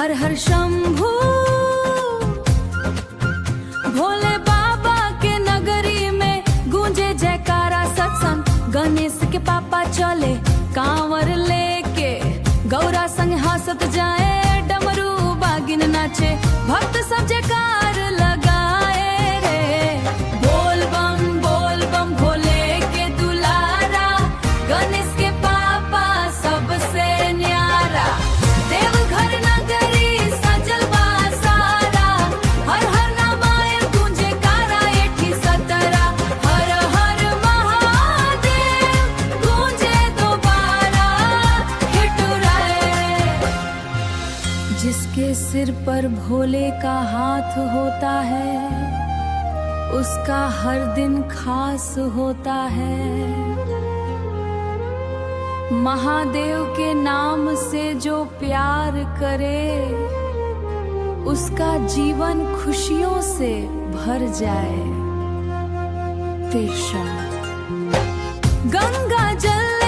हर हर शंभू भोले बाबा के नगरी में गूंजे जयकारा सत्संग। गणेश के पापा चले कांवर लेके, गौरा संग हंसत जाए, डमरू बागिन नाचे, भक्त सब जयकार लगाए रे। बोल बम भोले के दुलारा, गणेश के पापा सबसे न्यारा। देवघर नगरी सजल बा सारा, हर हर नामाय गूंजे कारा एठी सतरा। हर हर महादेव गूंजे दोबारा ठिठुराए। जिसके सिर पर भोले का हाथ होता है, उसका हर दिन खास होता है। महादेव के नाम से जो प्यार करे, उसका जीवन खुशियों से भर जाए। पेशा गंगा जल